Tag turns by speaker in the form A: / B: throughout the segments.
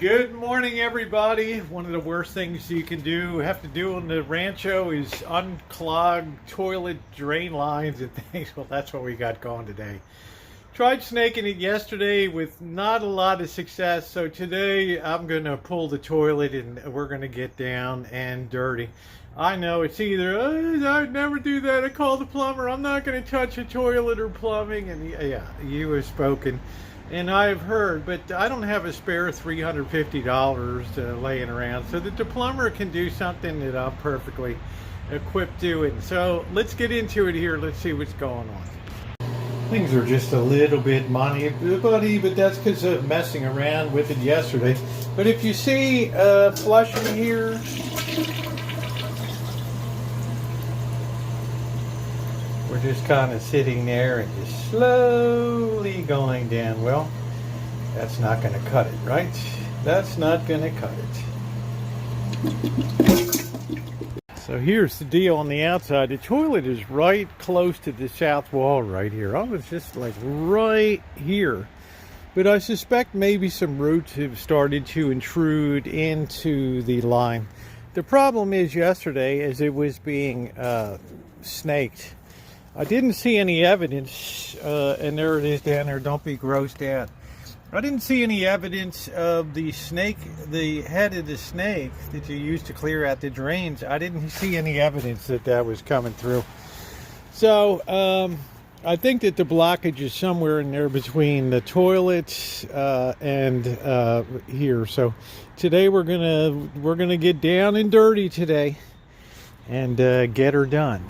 A: Good morning, everybody. One of the worst things you can have to do in the rancho is unclog toilet drain lines and things. Well, that's what we got going today. Tried snaking it yesterday with not a lot of success, so today I'm going to pull the toilet and we're going to get down and dirty. I know it's either, I'd never do that, I call the plumber, I'm not going to touch a toilet or plumbing, and yeah, you have spoken. And I've heard, but I don't have a spare $350 laying around so that the plumber can do something that I'm perfectly equipped doing. So let's get into it here. Let's see what's going on. Things are just a little bit money, buddy, but that's because of messing around with it yesterday. But if you see flushing here, we're just kind of sitting there and just slowly going down. Well, that's not going to cut it, right? That's not going to cut it. So here's the deal on the outside. The toilet is right close to the south wall right here. I was just like right here. But I suspect maybe some roots have started to intrude into the line. The problem is yesterday, as it was being snaked, I didn't see any evidence, and there it is down there, don't be grossed out. I didn't see any evidence of the snake, the head of the snake that you use to clear out the drains. I didn't see any evidence that that was coming through. So, I think that the blockage is somewhere in there between the toilet and here. So today we're gonna get down and dirty today and get her done.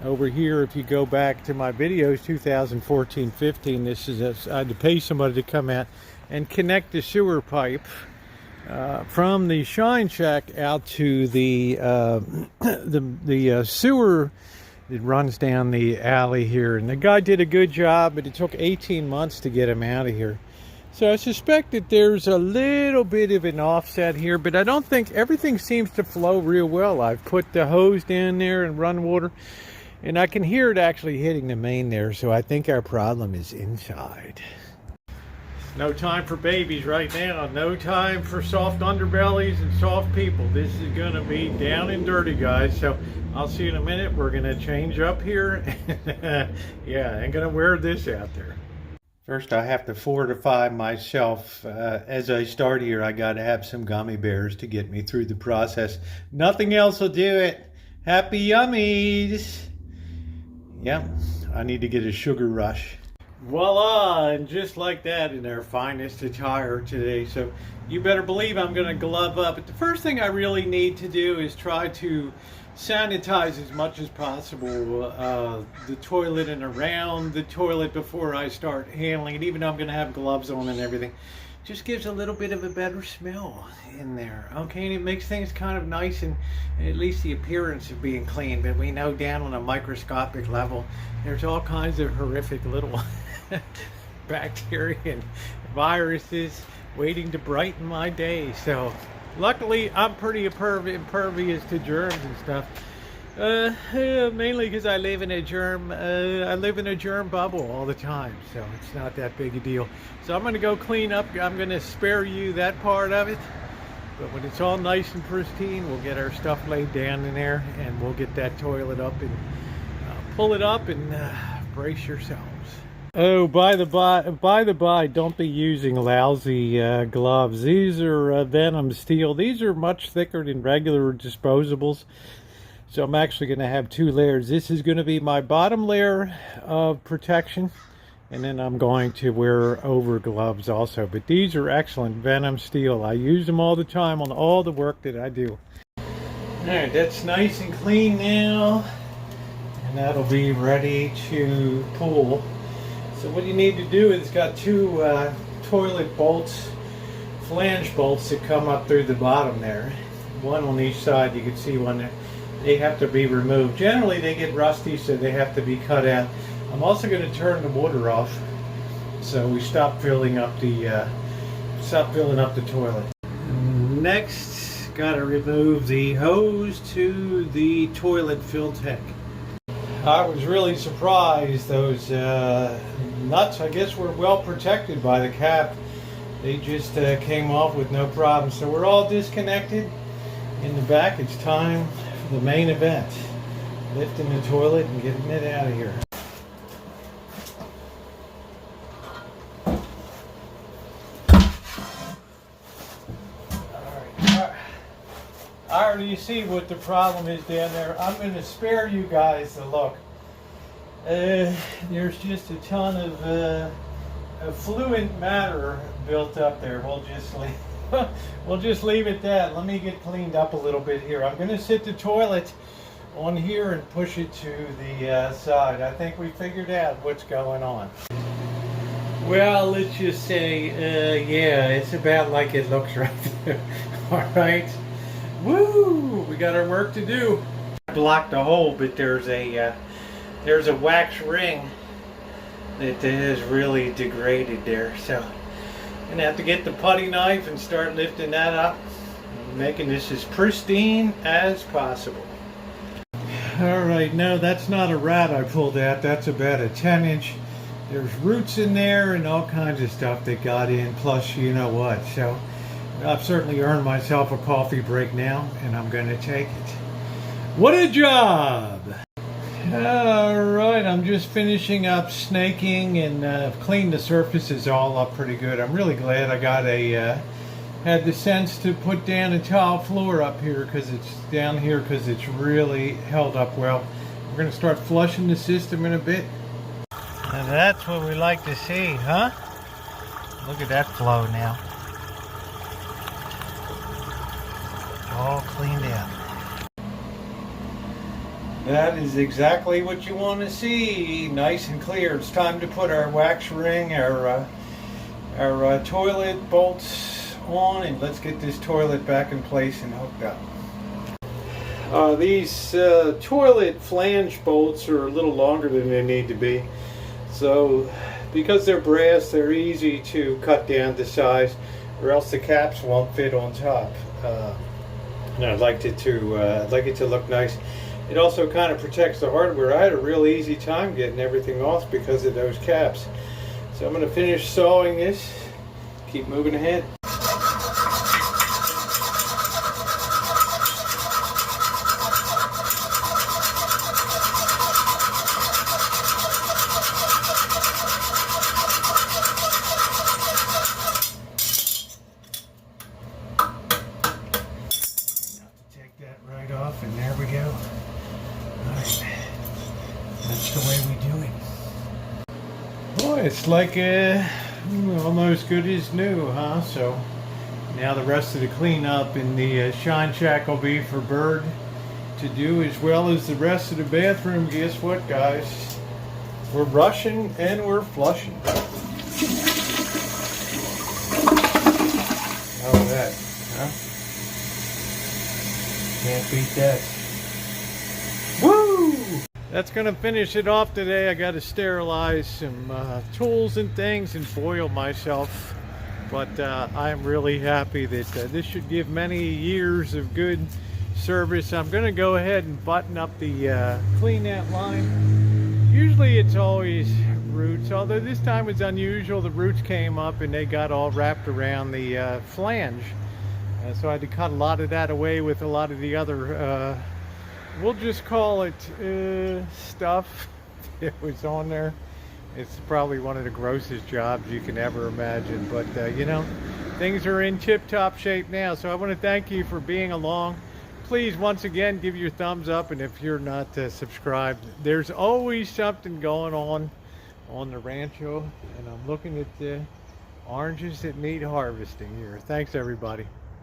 A: Over here, if you go back to my videos, 2014-15, this is I had to pay somebody to come out and connect the sewer pipe from the Shine Shack out to the sewer that runs down the alley here. And the guy did a good job, but it took 18 months to get him out of here. So I suspect that there's a little bit of an offset here, but I don't think everything seems to flow real well. I've put the hose down there and run water, and I can hear it actually hitting the main there, so I think our problem is inside. No time for babies right now. No time for soft underbellies and soft people. This is going to be down and dirty, guys. So I'll see you in a minute. We're going to change up here. Yeah, I ain't going to wear this out there. First, I have to fortify myself. As I start here, I got to have some gummy bears to get me through the process. Nothing else will do it. Happy yummies. Yeah, I need to get a sugar rush. Voila, and just like that, in our finest attire today. So you better believe I'm going to glove up. But the first thing I really need to do is try to sanitize as much as possible the toilet and around the toilet before I start handling it, even though I'm going to have gloves on and everything. Just gives a little bit of a better smell in there, okay? And it makes things kind of nice and at least the appearance of being clean. But we know down on a microscopic level, there's all kinds of horrific little bacteria and viruses waiting to brighten my day. So luckily, I'm pretty impervious to germs and stuff. Mainly because I live in a germ bubble all the time, so it's not that big a deal. So I'm going to go clean up. I'm going to spare you that part of it, but when it's all nice and pristine, we'll get our stuff laid down in there, and we'll get that toilet up and pull it up and brace yourselves. Oh, by the by, don't be using lousy gloves. These are Venom steel. These are much thicker than regular disposables. So I'm actually going to have two layers. This is going to be my bottom layer of protection, and then I'm going to wear over gloves also. But these are excellent Venom steel. I use them all the time on all the work that I do. Alright, that's nice and clean now, and that'll be ready to pull. So what you need to do is, it's got two toilet bolts, flange bolts that come up through the bottom there. One on each side, you can see one there. They have to be removed. Generally they get rusty, so they have to be cut out. I'm also going to turn the water off so we stop filling up the toilet. Next, got to remove the hose to the toilet fill tank. I was really surprised. Those nuts, I guess, were well protected by the cap. they just came off with no problem. So we're all disconnected. In the back, it's time for the main event. Lifting the toilet and getting it out of here. I already see what the problem is down there. I'm going to spare you guys the look. There's just a ton of effluent matter built up there. We'll just leave it that. Let me get cleaned up a little bit here. I'm going to sit the toilet on here and push it to the side. I think we figured out what's going on. Well, let's just say, yeah, it's about like it looks right there. All right. Woo! We got our work to do. Blocked the hole, but there's a wax ring that is really degraded there. So I'm gonna have to get the putty knife and start lifting that up, making this as pristine as possible. All right, no, that's not a rat I pulled out. That's about a 10-inch. There's roots in there and all kinds of stuff that got in. Plus, you know what? So I've certainly earned myself a coffee break now, and I'm going to take it. What a job! All right, I'm just finishing up snaking and cleaned the surfaces all up pretty good. I'm really glad I got had the sense to put down a tile floor up here because it's really held up well. We're going to start flushing the system in a bit. And that's what we like to see, huh? Look at that flow now. All cleaned out. That is exactly what you want to see. Nice and clear. It's time to put our wax ring, our toilet bolts on, and let's get this toilet back in place and hooked up. These toilet flange bolts are a little longer than they need to be. So because they're brass, they're easy to cut down to size, or else the caps won't fit on top. And I'd like it to look nice. It also kind of protects the hardware. I had a real easy time getting everything off because of those caps. So I'm going to finish sawing this, keep moving ahead. And there we go. Alright. That's the way we do it. Boy, it's like almost good as new, huh? So now the rest of the cleanup in the shine shack will be for Bird to do, as well as the rest of the bathroom. Guess what, guys? We're rushing and we're flushing. How about that, huh? Can't beat that. Woo! That's gonna finish it off today. I got to sterilize some tools and things and boil myself, but I'm really happy that this should give many years of good service. I'm gonna go ahead and button up the clean out line. Usually it's always roots, although this time was unusual. The roots came up and they got all wrapped around the flange. So I had to cut a lot of that away with a lot of the other, we'll just call it stuff that was on there. It's probably one of the grossest jobs you can ever imagine, but you know, things are in tip-top shape now. So I want to thank you for being along. Please, once again, give your thumbs up, and if you're not subscribed, there's always something going on the rancho, and I'm looking at the oranges that need harvesting here. Thanks, everybody.